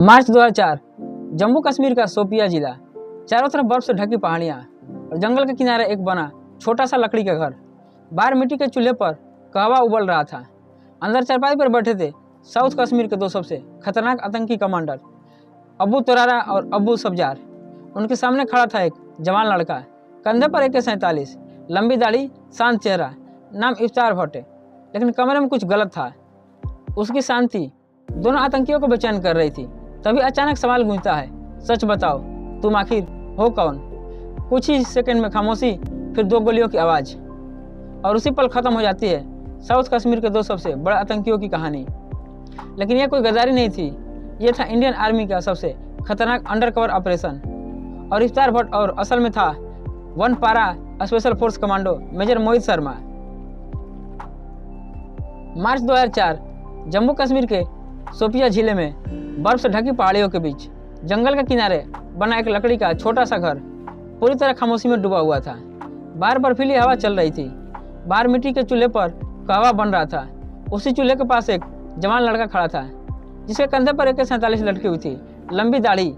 मार्च 2004 जम्मू कश्मीर का शोपिया जिला। चारों तरफ बर्फ से ढकी पहाड़ियाँ और जंगल के किनारे एक बना छोटा सा लकड़ी का घर। बाहर मिट्टी के चूल्हे पर कहवा उबल रहा था। अंदर चारपाई पर बैठे थे साउथ कश्मीर के दो सबसे खतरनाक आतंकी कमांडर, अबू तुरारा और अबू सब्जार। उनके सामने खड़ा था एक जवान लड़का, कंधे पर AK-47, लंबी दाढ़ी, शांत चेहरा, नाम इफ्तार भट्ट। लेकिन कमरे में कुछ गलत था। उसकी शांति दोनों आतंकियों को बेचैन कर रही थी। तभी अचानक सवाल गूंजता है, सच बताओ, तुम आखिर हो कौन? कुछ ही सेकंड में खामोशी, फिर दो गोलियों की आवाज़, और उसी पल खत्म हो जाती है साउथ कश्मीर के दो सबसे बड़े आतंकियों की कहानी। लेकिन यह कोई गद्दारी नहीं थी, यह था इंडियन आर्मी का सबसे खतरनाक अंडरकवर ऑपरेशन। और इफ्तार भट्ट और असल में था 1 पारा special force commando major Mohit Sharma. मार्च 2004 जम्मू कश्मीर के शोपिया जिले में बर्फ से ढकी पहाड़ियों के बीच जंगल के किनारे बना एक लकड़ी का छोटा सा घर पूरी तरह खामोशी में डूबा हुआ था। बाहर बर्फीली हवा चल रही थी। बाहर मिट्टी के चूल्हे पर कहवा बन रहा था। उसी चूल्हे के पास एक जवान लड़का खड़ा था, जिसके कंधे पर AK-47 लटकी हुई थी। लंबी दाढ़ी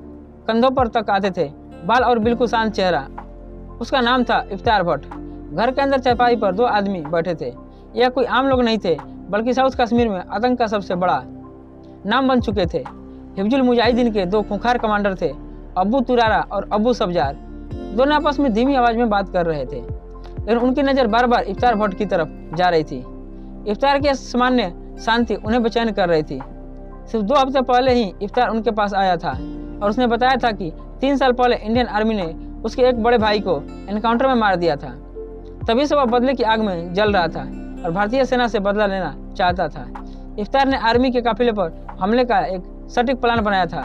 कंधों पर तक आते थे, बाल और बिल्कुल शांत चेहरा। उसका नाम था इफ्तार भट्ट। घर के अंदर चारपाई पर दो आदमी बैठे थे। यह कोई आम लोग नहीं थे, बल्कि साउथ कश्मीर में आतंक का सबसे बड़ा नाम बन चुके थे। हिजबुल मुजाहिदीन के दो खूंखार कमांडर थे, अबू तुरारा और अबू सब्जार। दोनों आपस में धीमी आवाज में बात कर रहे थे, लेकिन उनकी नज़र बार बार इफ्तार भट्ट की तरफ जा रही थी। इफ्तार की सामान्य शांति उन्हें बेचैन कर रही थी। सिर्फ 2 हफ्ते पहले ही इफ्तार उनके पास आया था और उसने बताया था कि 3 साल पहले इंडियन आर्मी ने उसके एक बड़े भाई को एनकाउंटर में मार दिया था। तभी से वह बदले की आग में जल रहा था और भारतीय सेना से बदला लेना चाहता था। इफ्तार ने आर्मी के काफिले पर हमले का एक सटीक प्लान बनाया था।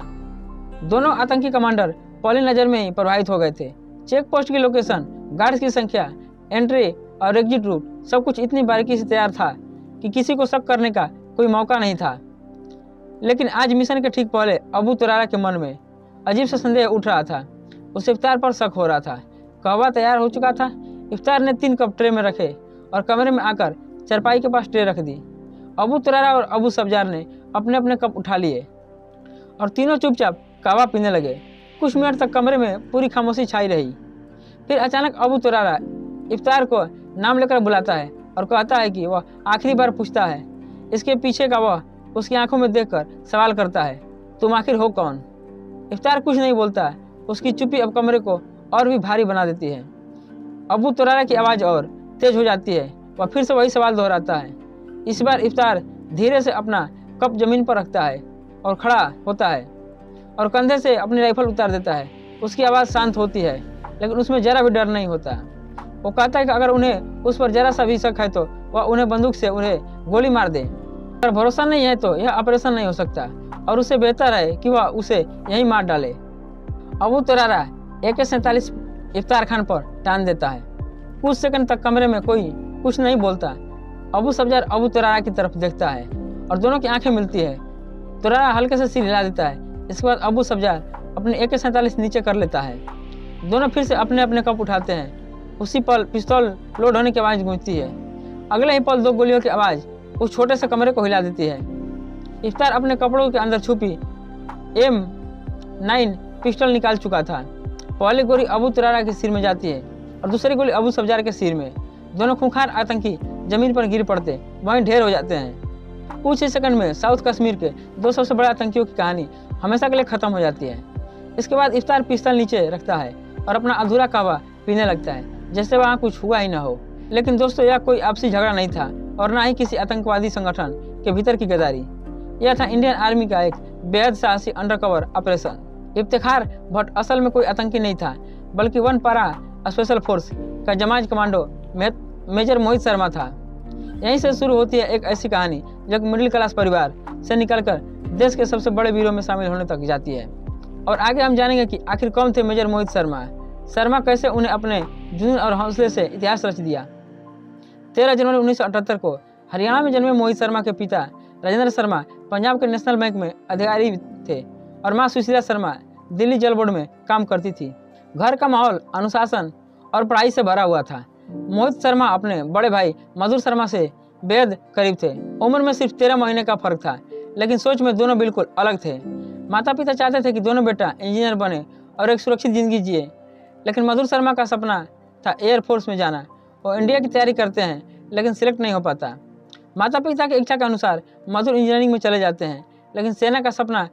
दोनों आतंकी कमांडर पहली नज़र में ही प्रभावित हो गए थे। चेक पोस्ट की लोकेशन, गार्ड्स की संख्या, एंट्री और एग्जिट रूट, सब कुछ इतनी बारीकी से तैयार था कि किसी को शक करने का कोई मौका नहीं था। लेकिन आज मिशन के ठीक पहले अबू तुरारा के मन में अजीब सा संदेह उठ रहा था। उसे इफ्तार पर शक हो रहा था। कहवा तैयार हो चुका था। इफ्तार ने 3 कप ट्रे में रखे और कमरे में आकर चारपाई के पास ट्रे रख दी। अबू तुरारा और अबू सब्जार ने अपने अपने कप उठा लिए और तीनों चुपचाप कहवा पीने लगे। कुछ मिनट तक कमरे में पूरी खामोशी छाई रही। फिर अचानक अबू तुरारा इफ्तार को नाम लेकर बुलाता है और कहता है कि वह आखिरी बार पूछता है। इसके पीछे का वह उसकी आंखों में देखकर सवाल करता है, तुम आखिर हो कौन? इफ्तार कुछ नहीं बोलता। उसकी चुप्पी अब कमरे को और भी भारी बना देती है। अबू तुरारा की आवाज़ और तेज हो जाती है। वह फिर से वही सवाल दोहराता है। इस बार इफ्तार धीरे से अपना कप जमीन पर रखता है और खड़ा होता है और कंधे से अपनी राइफल उतार देता है। उसकी आवाज़ शांत होती है, लेकिन उसमें जरा भी डर नहीं होता। वो कहता है कि अगर उन्हें उस पर जरा सा भी शक है तो वह उन्हें बंदूक से उन्हें गोली मार दे। अगर भरोसा नहीं है तो यह ऑपरेशन नहीं हो सकता और उससे बेहतर है कि वह उसे यहीं मार डाले। अबू तुरारा AK-47 इफ्तार खान पर टान देता है। कुछ सेकंड तक कमरे में कोई कुछ नहीं बोलता। अबू सब्जार अबू तुरारा की तरफ देखता है और दोनों की आंखें मिलती है। तुरारा हल्के से सिर हिला देता है। इसके बाद अबू सब्जार अपने AK-47 नीचे कर लेता है। दोनों फिर से अपने अपने कप उठाते हैं। उसी पल पिस्तौल लोड होने की आवाज़ गूंजती है। अगले ही पल 2 गोलियों की आवाज़ उस छोटे से कमरे को हिला देती है। इफ्तार अपने कपड़ों के अंदर छुपी M9 पिस्टल निकाल चुका था। पहली गोली अबू तुरारा के सिर में जाती है और दूसरी गोली अबू सब्जार के सिर में। दोनों खूंखार आतंकी जमीन पर गिर पड़ते, वहीं ढेर हो जाते हैं। कुछ ही सेकंड में साउथ कश्मीर के 2 सबसे बड़े आतंकियों की कहानी हमेशा के लिए खत्म हो जाती है। इसके बाद इफ्तार पिस्तौल नीचे रखता है और अपना अधूरा कहवा पीने लगता है, जैसे वहाँ कुछ हुआ ही ना हो। लेकिन दोस्तों, यह कोई आपसी झगड़ा नहीं था और ना ही किसी आतंकवादी संगठन के भीतर की गद्दारी। यह था इंडियन आर्मी का एक बेहद साहसी अंडरकवर ऑपरेशन। इफ्तिखार भट्ट असल में कोई आतंकी नहीं था, बल्कि 1 पारा स्पेशल फोर्स का जमाज कमांडो मेजर मोहित शर्मा था। यहीं से शुरू होती है एक ऐसी कहानी जो मिडिल क्लास परिवार से निकलकर देश के सबसे बड़े वीरों में शामिल होने तक जाती है। और आगे हम जानेंगे कि आखिर कौन थे मेजर मोहित शर्मा कैसे उन्हें अपने जुनून और हौसले से इतिहास रच दिया। 13 जनवरी 1978 को हरियाणा में जन्मे मोहित शर्मा के पिता राजेंद्र शर्मा पंजाब के नेशनल बैंक में अधिकारी थे और मां सुशीला शर्मा दिल्ली जल बोर्ड में काम करती थी। घर का माहौल अनुशासन और पढ़ाई से भरा हुआ था। मोहित शर्मा अपने बड़े भाई मधुर शर्मा से बेहद करीब थे। उम्र में सिर्फ 13 महीने का फर्क था, लेकिन सोच में दोनों बिल्कुल अलग थे। माता पिता चाहते थे कि दोनों बेटा इंजीनियर बने और एक सुरक्षित जिंदगी जिए, लेकिन मधुर शर्मा का सपना था एयरफोर्स में जाना। वो इंडिया की तैयारी करते हैं लेकिन सिलेक्ट नहीं हो पाता। माता पिता की इच्छा के अनुसार मधुर इंजीनियरिंग में चले जाते हैं, लेकिन सेना का सपना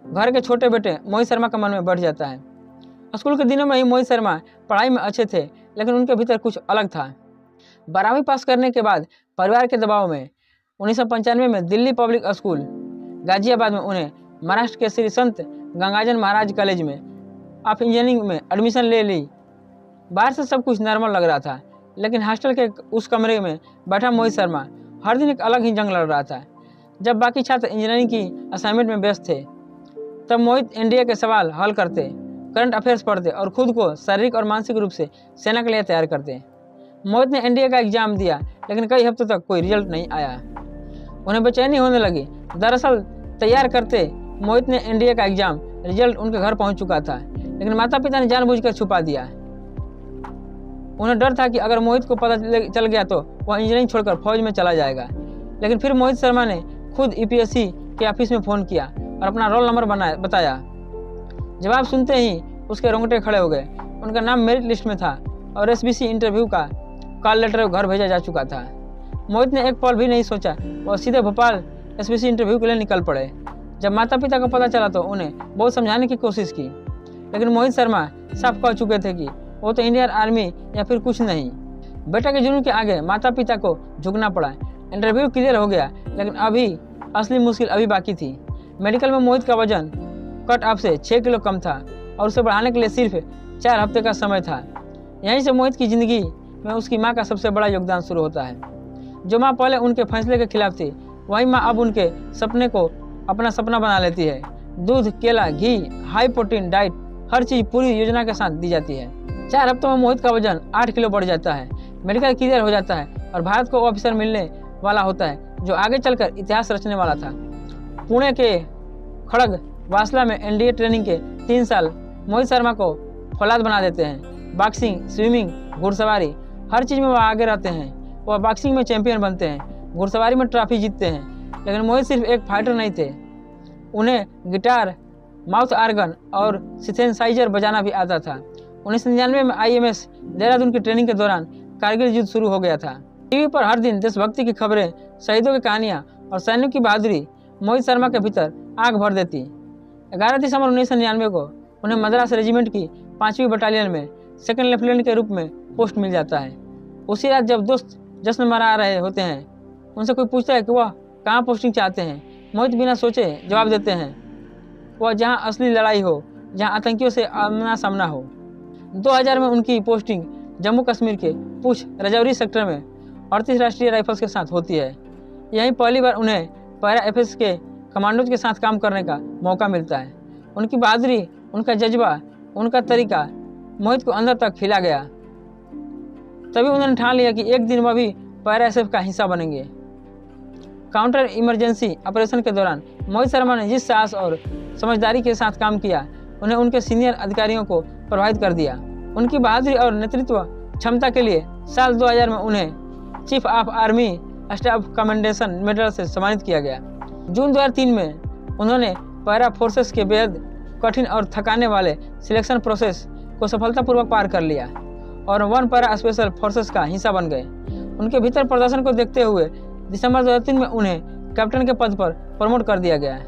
घर के छोटे बेटे मोहित शर्मा का मन में बढ़ जाता है। स्कूल के दिनों में ही मोहित शर्मा पढ़ाई में अच्छे थे, लेकिन उनके भीतर कुछ अलग था। 12वीं पास करने के बाद परिवार के दबाव में 1995 में दिल्ली पब्लिक स्कूल गाजियाबाद में उन्हें महाराष्ट्र के श्री संत गंगाजन महाराज कॉलेज में ऑफ इंजीनियरिंग में एडमिशन ले ली। बाहर से सब कुछ नॉर्मल लग रहा था, लेकिन हॉस्टल के उस कमरे में बैठा मोहित शर्मा हर दिन एक अलग ही जंग लड़ रहा था। जब बाकी छात्र इंजीनियरिंग की असाइनमेंट में व्यस्त थे, तब मोहित एनडीए के सवाल हल करते, करंट अफेयर्स पढ़ते और खुद को शारीरिक और मानसिक रूप से सेना के लिए तैयार करते। मोहित ने एनडीए का एग्जाम दिया, लेकिन कई हफ्तों तक कोई रिजल्ट नहीं आया। उन्हें बेचैनी होने लगी। दरअसल तैयार करते मोहित ने एनडीए का एग्जाम रिजल्ट उनके घर पहुंच चुका था, लेकिन माता पिता ने जानबूझकर छुपा दिया। उन्हें डर था कि अगर मोहित को पता चल गया तो वह इंजीनियरिंग छोड़कर फौज में चला जाएगा। लेकिन फिर मोहित शर्मा ने खुद यूपीएससी के ऑफिस में फ़ोन किया और अपना रोल नंबर बताया। जवाब सुनते ही उसके रोंगटे खड़े हो गए। उनका नाम मेरिट लिस्ट में था और एसबीसी इंटरव्यू का कॉल लेटर घर भेजा जा चुका था। मोहित ने एक पल भी नहीं सोचा, वह सीधे भोपाल एसबीसी इंटरव्यू के लिए निकल पड़े। जब माता पिता को पता चला तो उन्हें बहुत समझाने की कोशिश की, लेकिन मोहित शर्मा साफ कह चुके थे कि वो तो इंडियन आर्मी या फिर कुछ नहीं। बेटा के जुनून के आगे माता पिता को झुकना पड़ा। इंटरव्यू क्लियर हो गया, लेकिन अभी असली मुश्किल अभी बाकी थी। मेडिकल में मोहित का वजन कट ऑफ से 6 किलो कम था और उसे बढ़ाने के लिए सिर्फ 4 हफ्ते का समय था। यहीं से मोहित की जिंदगी में उसकी माँ का सबसे बड़ा योगदान शुरू होता है। जो माँ पहले उनके फैसले के खिलाफ थी, वही माँ अब उनके सपने को अपना सपना बना लेती है। दूध, केला, घी, हाई प्रोटीन डाइट, हर चीज़ पूरी योजना के साथ दी जाती है। 4 हफ्तों में मोहित का वजन 8 किलो बढ़ जाता है। मेडिकल क्लियर हो जाता है और भारत को ऑफिसर मिलने वाला होता है जो आगे चलकर इतिहास रचने वाला था। पुणे के खड़ग वासला में एनडीए ट्रेनिंग के 3 साल मोहित शर्मा को फौलाद बना देते हैं। बॉक्सिंग, स्विमिंग, घुड़सवारी, हर चीज़ में वह आगे रहते हैं। वह बॉक्सिंग में चैंपियन बनते हैं, घुड़सवारी में ट्रॉफी जीतते हैं। लेकिन मोहित सिर्फ एक फाइटर नहीं थे, उन्हें गिटार, माउथ आर्गन और सिंथेसाइजर बजाना भी आता था। 1999 में आईएमएस देहरादून की ट्रेनिंग के दौरान कारगिल युद्ध शुरू हो गया था। टीवी पर हर दिन देशभक्ति की खबरें, शहीदों की कहानियाँ और सैनिकों की बहादुरी मोहित शर्मा के भीतर आग भर देती। 11 दिसंबर 1999 को उन्हें मद्रास रेजिमेंट की 5वीं बटालियन में सेकंड लेफ्टिनेंट के रूप में पोस्ट मिल जाता है। उसी रात जब दोस्त जश्न मना रहे होते हैं, उनसे कोई पूछता है कि वह कहाँ पोस्टिंग चाहते हैं, मोहित बिना सोचे जवाब देते हैं, वह जहाँ असली लड़ाई हो, जहाँ आतंकियों से आमना सामना हो। 2000 में उनकी पोस्टिंग जम्मू कश्मीर के पूंछ राजौरी सेक्टर में 38 राष्ट्रीय राइफल्स के साथ होती है। यहीं पहली बार उन्हें पैरा एफएस के कमांडोज के साथ काम करने का मौका मिलता है। उनकी बहादुरी, उनका जज्बा, उनका तरीका मोहित को अंदर तक खिला गया। तभी उन्होंने ठान लिया कि एक दिन वह भी पैरा एसएफ का हिस्सा बनेंगे। काउंटर इमरजेंसी ऑपरेशन के दौरान मोहित शर्मा ने जिस साहस और समझदारी के साथ काम किया, उन्हें उनके सीनियर अधिकारियों को प्रभावित कर दिया। उनकी बहादुरी और नेतृत्व क्षमता के लिए साल 2000 में उन्हें chief of army staff commendation medal से सम्मानित किया गया। जून 2003 में उन्होंने पैरा फोर्सेस के बेहद कठिन और थकाने वाले सिलेक्शन प्रोसेस को सफलतापूर्वक पार कर लिया और 1 पैरा स्पेशल फोर्सेस का हिस्सा बन गए। उनके भीतर प्रदर्शन को देखते हुए दिसंबर 2003 में उन्हें कैप्टन के पद पर प्रमोट कर दिया गया।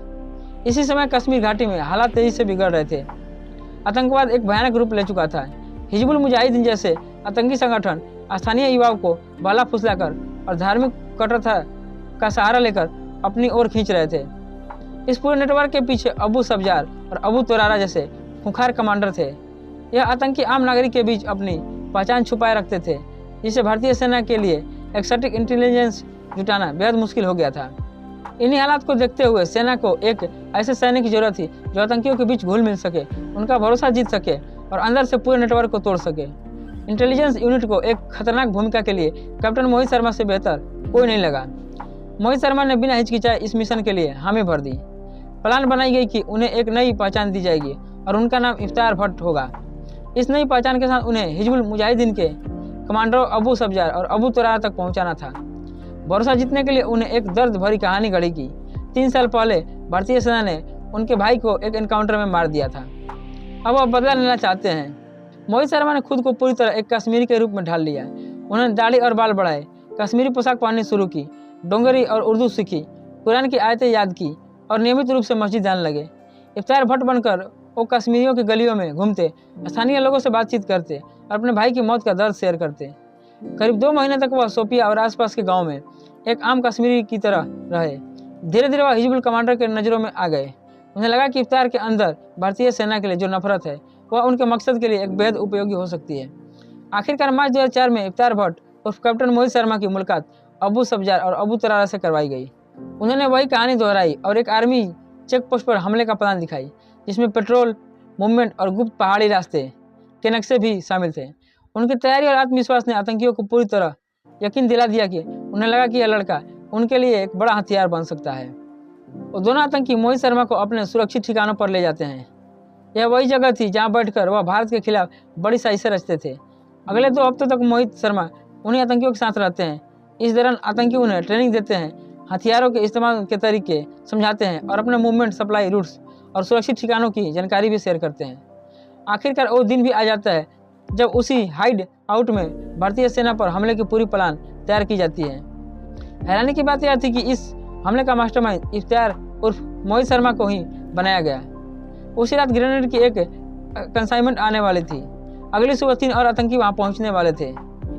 इसी समय कश्मीर घाटी में हालात तेजी से बिगड़ रहे थे। आतंकवाद एक भयानक रूप ले चुका था। हिजबुल मुजाहिदीन जैसे आतंकी संगठन स्थानीय युवाओं को भला फुसलाकर और धार्मिक कट्टरता का सहारा लेकर अपनी ओर खींच रहे थे। इस पूरे नेटवर्क के पीछे अबू सब्जार और अबू तुरारा जैसे खूंखार कमांडर थे। यह आतंकी आम नागरिक के बीच अपनी पहचान छुपाए रखते थे, जिससे भारतीय सेना के लिए एक्सर्टिक इंटेलिजेंस जुटाना बेहद मुश्किल हो गया था। इन्हीं हालात को देखते हुए सेना को एक ऐसे सैनिक की जरूरत थी जो आतंकियों के बीच घुल मिल सके, उनका भरोसा जीत सके और अंदर से पूरे नेटवर्क को तोड़ सके। इंटेलिजेंस यूनिट को एक खतरनाक भूमिका के लिए कैप्टन मोहित शर्मा से बेहतर कोई नहीं लगा। मोहित शर्मा ने बिना हिचकिचाए इस मिशन के लिए हामी भर दी। प्लान बनाई गई कि उन्हें एक नई पहचान दी जाएगी और उनका नाम इफ्तार भट्ट होगा। इस नई पहचान के साथ उन्हें हिजबुल मुजाहिदीन के कमांडरों अबू सब्जार और अबू तुरारा तक पहुंचाना था। भरोसा जीतने के लिए उन्हें एक दर्द भरी कहानी घड़ी की। 3 साल पहले भारतीय सेना ने उनके भाई को एक एनकाउंटर में मार दिया था। अब वह बदला लेना चाहते हैं। मोहित शर्मा ने खुद को पूरी तरह एक कश्मीरी के रूप में ढाल लिया। उन्होंने दाढ़ी और बाल बढ़ाए, कश्मीरी पोशाक पहननी शुरू की, डोंगरी और उर्दू सीखी, कुरान की आयतें याद की और नियमित रूप से मस्जिद जाने लगे। इफ्तार भट्ट बनकर वो कश्मीरियों की गलियों में घूमते, स्थानीय लोगों से बातचीत करते और अपने भाई की मौत का दर्द शेयर करते। करीब 2 महीने तक वह शोपिया और आसपास के गांव में एक आम कश्मीरी की तरह रहे। धीरे धीरे वह हिजबुल कमांडर के नज़रों में आ गए। उन्हें लगा कि इफ्तार के अंदर भारतीय सेना के लिए जो नफरत है वह उनके मकसद के लिए एक बेहद उपयोगी हो सकती है। आखिरकार मार्च 2004 में इफ्तार भट्ट उर्फ कैप्टन मोहित शर्मा की मुलाकात अबू सब्जार और अबू तरारा से करवाई गई। उन्होंने वही कहानी दोहराई और एक आर्मी चेक पोस्ट पर हमले का प्लान दिखाई, जिसमें पेट्रोल मूवमेंट और गुप्त पहाड़ी रास्ते के नक्शे भी शामिल थे। उनकी तैयारी और आत्मविश्वास ने आतंकियों को पूरी तरह यकीन दिला दिया कि उन्हें लगा कि यह लड़का उनके लिए एक बड़ा हथियार बन सकता है। वो दोनों आतंकी मोहित शर्मा को अपने सुरक्षित ठिकानों पर ले जाते हैं। यह वही जगह थी जहां बैठकर वह भारत के खिलाफ बड़ी साजिशें रचते थे। अगले 2 हफ्तों तक मोहित शर्मा उन्हीं आतंकियों के साथ रहते हैं। इस दौरान आतंकी उन्हें ट्रेनिंग देते हैं, हथियारों के इस्तेमाल के तरीके समझाते हैं और अपने मूवमेंट, सप्लाई रूट्स और सुरक्षित ठिकानों की जानकारी भी शेयर करते हैं। आखिरकार वो दिन भी आ जाता है जब उसी हाइड आउट में भारतीय सेना पर हमले की पूरी प्लान तैयार की जाती है। हैरानी की बात यह थी कि इस हमले का मास्टरमाइंड इफ्तार उर्फ मोहित शर्मा को ही बनाया गया। उसी रात ग्रेनेड की एक कंसाइनमेंट आने वाली थी। अगली सुबह 3 और आतंकी वहां पहुंचने वाले थे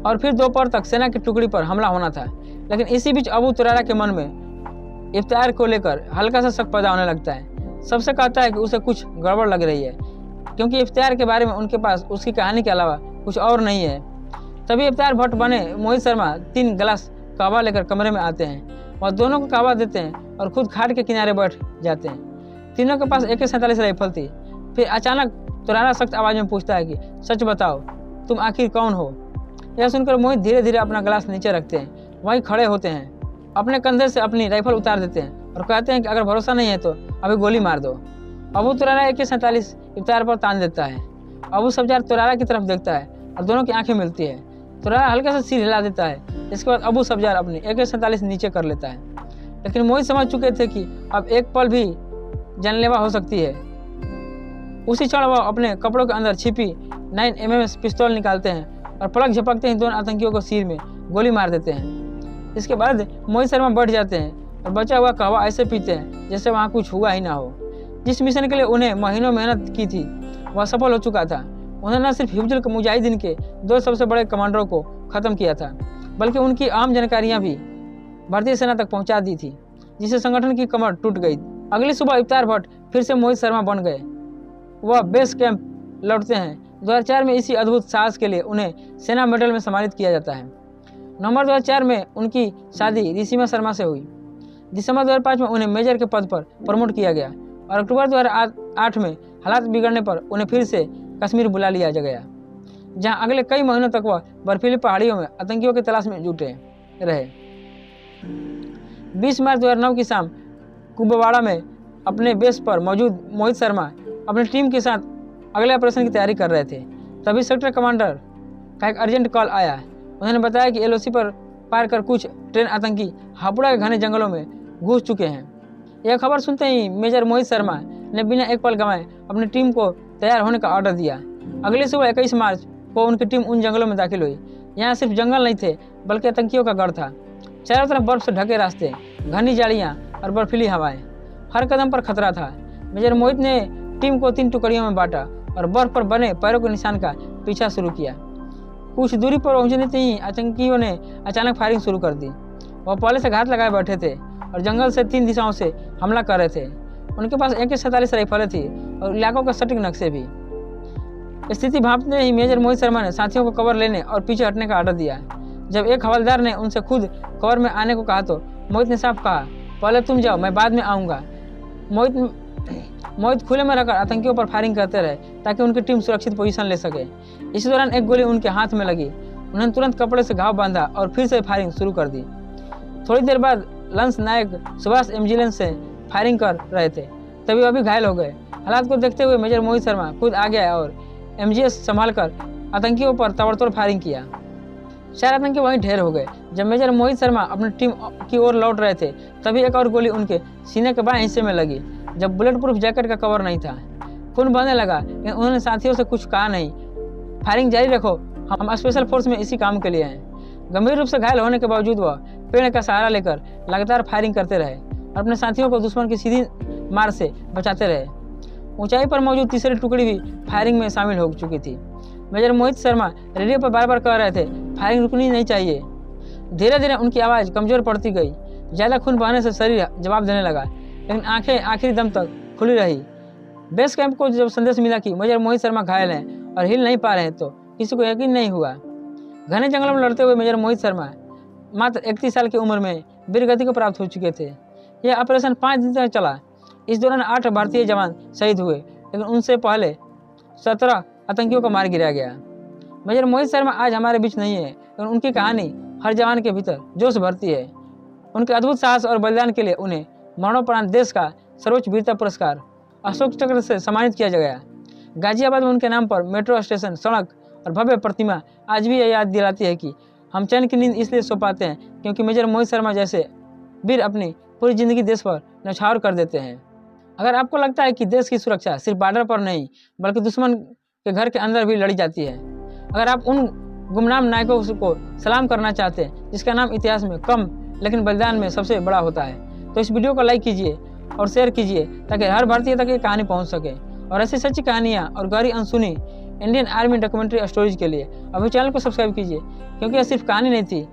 और फिर दोपहर तक सेना की टुकड़ी पर हमला होना था। लेकिन इसी बीच अबू तुरारा के मन में इफ्तार को लेकर हल्का सा शक पैदा होने लगता है। सबसे कहता है कि उसे कुछ गड़बड़ लग रही है, क्योंकि इफ्तार के बारे में उनके पास उसकी कहानी के अलावा कुछ और नहीं है। तभी इफ्तार भट्ट बने मोहित शर्मा 3 गिलास कहवा लेकर कमरे में आते हैं। वह दोनों को कहवा देते हैं और खुद खाट के किनारे बैठ जाते हैं। तीनों के पास AK-47 राइफल थी। फिर अचानक तुरारा सख्त आवाज में पूछता है कि सच बताओ, तुम आखिर कौन हो? यह सुनकर मोहित धीरे धीरे अपना गिलास नीचे रखते हैं, वहीं खड़े होते हैं, अपने कंधे से अपनी राइफल उतार देते हैं और कहते हैं कि अगर भरोसा नहीं है तो अभी गोली मार दो। अबू तुरारा AK-47 इफ्तार पर तान देता है। अबू सब्जार तुरारा की तरफ देखता है और दोनों की आंखें मिलती है। तुरारा हल्के से सिर हिला देता है। इसके बाद अबू सब्जार अपनी AK-47 नीचे कर लेता है। लेकिन मोहित समझ चुके थे कि अब एक पल भी जानलेवा हो सकती है। उसी क्षण वह अपने कपड़ों के अंदर छिपी 9mm पिस्तौल निकालते हैं और पलक झपकते ही दोनों आतंकियों को सिर में गोली मार देते हैं। इसके बाद मोहित शर्मा बैठ जाते हैं और बचा हुआ कहवा ऐसे पीते हैं जैसे वहाँ कुछ हुआ ही ना हो। जिस मिशन के लिए उन्हें महीनों मेहनत की थी वह सफल हो चुका था। उन्होंने न सिर्फ हिजबुल मुजाहिदीन के 2 सबसे बड़े कमांडरों को खत्म किया था, बल्कि उनकी अहम जानकारियां भी भारतीय सेना तक पहुंचा दी थी, जिससे संगठन की कमर टूट गई। अगली सुबह इफ्तार भट्ट फिर से मोहित शर्मा बन गए। वह बेस कैंप लौटते हैं। 2004 में इसी अद्भुत साहस के लिए उन्हें सेना मेडल में सम्मानित किया जाता है। नवंबर 2004 में उनकी शादी रिसीमा शर्मा से हुई। दिसंबर 2005 में उन्हें मेजर के पद पर प्रमोट किया गया और अक्टूबर 2008 में हालात बिगड़ने पर उन्हें फिर से कश्मीर बुला लिया गया, जहां अगले कई महीनों तक वह बर्फीली पहाड़ियों में आतंकियों की तलाश में जुटे रहे। 20 मार्च 2009 की शाम कुंभवाड़ा में अपने बेस पर मौजूद मोहित शर्मा अपनी टीम के साथ अगले ऑपरेशन की तैयारी कर रहे थे। तभी सेक्टर कमांडर का एक अर्जेंट कॉल आया। उन्होंने बताया कि LOC पर पार कर कुछ ट्रेन आतंकी हापुड़ा के घने जंगलों में घुस चुके हैं। यह खबर सुनते ही मेजर मोहित शर्मा ने बिना एक पल गंवाए अपनी टीम को तैयार होने का ऑर्डर दिया। अगली सुबह 21 मार्च को उनकी टीम उन जंगलों में दाखिल हुई। यहाँ सिर्फ जंगल नहीं थे, बल्कि आतंकियों का गढ़ था। चारों तरफ बर्फ से ढके रास्ते, घनी झाड़ियाँ और बर्फीली हवाएं, हर कदम पर खतरा था। मेजर मोहित ने टीम को 3 टुकड़ियों में बांटा और बर्फ पर बने पैरों के निशान का पीछा शुरू किया। कुछ दूरी पर पहुंचने ही आतंकियों ने अचानक फायरिंग शुरू कर दी। वह पहले से घात लगाए बैठे थे और जंगल से 3 दिशाओं से हमला कर रहे थे। उनके पास AK-47 राइफलें थी और इलाकों के सटीक नक्शे भी। स्थिति भांपते ही मेजर मोहित शर्मा ने साथियों को कवर लेने और पीछे हटने का ऑर्डर दिया। जब एक हवलदार ने उनसे खुद कवर में आने को कहा तो मोहित ने साफ कहा, पहले तुम जाओ, मैं बाद में आऊँगा। मोहित खुले में रहकर आतंकियों पर फायरिंग करते रहे ताकि उनकी टीम सुरक्षित पोजीशन ले सके। इसी दौरान एक गोली उनके हाथ में लगी। उन्होंने तुरंत कपड़े से घाव बांधा और फिर से फायरिंग शुरू कर दी। थोड़ी देर बाद लंस नायक सुभाष MG से फायरिंग कर रहे थे, तभी वह भी घायल हो गए। हालात को देखते हुए मेजर मोहित शर्मा खुद आ गया और MGS संभालकर आतंकियों पर ताबड़तोड़ फायरिंग किया। चार आतंकी वहीं ढेर हो गए। जब मेजर मोहित शर्मा अपनी टीम की ओर लौट रहे थे तभी एक और गोली उनके सीने के बाएं हिस्से में लगी। जब बुलेट प्रूफ जैकेट का कवर नहीं था, खून बहने लगा, लेकिन उन्होंने साथियों से कुछ कहा नहीं। फायरिंग जारी रखो, हम स्पेशल फोर्स में इसी काम के लिए हैं। गंभीर रूप से घायल होने के बावजूद वह पेड़ का सहारा लेकर लगातार फायरिंग करते रहे और अपने साथियों को दुश्मन की सीधी मार से बचाते रहे। ऊंचाई पर मौजूद तीसरी टुकड़ी भी फायरिंग में शामिल हो चुकी थी। मेजर मोहित शर्मा रेडियो पर बार बार कह रहे थे, फायरिंग रुकनी नहीं चाहिए। धीरे धीरे उनकी आवाज़ कमजोर पड़ती गई। ज़्यादा खून बहने से शरीर जवाब देने लगा, लेकिन आंखें आखिरी दम तक खुली रही। बेस कैंप को जब संदेश मिला कि मेजर मोहित शर्मा घायल हैं और हिल नहीं पा रहे हैं तो किसी को यकीन नहीं हुआ। घने जंगलों में लड़ते हुए मेजर मोहित शर्मा मात्र 31 साल की उम्र में वीरगति को प्राप्त हो चुके थे। यह ऑपरेशन 5 दिन तक चला। इस दौरान 8 भारतीय जवान शहीद हुए, लेकिन उनसे पहले 17 आतंकियों को मार गिराया गया। मेजर मोहित शर्मा आज हमारे बीच नहीं है, लेकिन उनकी कहानी हर जवान के भीतर जोश भरती है। उनके अद्भुत साहस और बलिदान के लिए उन्हें मरणोपरांत देश का सर्वोच्च वीरता पुरस्कार अशोक चक्र से सम्मानित किया गया। गाजियाबाद में उनके नाम पर मेट्रो स्टेशन, सड़क और भव्य प्रतिमा आज भी यह याद दिलाती है कि हम चैन की नींद इसलिए सो पाते हैं क्योंकि मेजर मोहित शर्मा जैसे वीर अपनी पूरी जिंदगी देश पर न्यौछावर कर देते हैं। अगर आपको लगता है कि देश की सुरक्षा सिर्फ बॉर्डर पर नहीं बल्कि दुश्मन के घर के अंदर भी लड़ी जाती है, अगर आप उन गुमनाम नायकों को सलाम करना चाहते हैं जिसका नाम इतिहास में कम लेकिन बलिदान में सबसे बड़ा होता है, तो इस वीडियो को लाइक कीजिए और शेयर कीजिए ताकि हर भारतीय तक ये कहानी पहुंच सके। और ऐसी सच्ची कहानियाँ और गहरी अनसुनी इंडियन आर्मी डॉक्यूमेंट्री स्टोरीज के लिए अभी चैनल को सब्सक्राइब कीजिए, क्योंकि यह सिर्फ कहानी नहीं थी,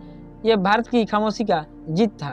यह भारत की खामोशी का जीत था।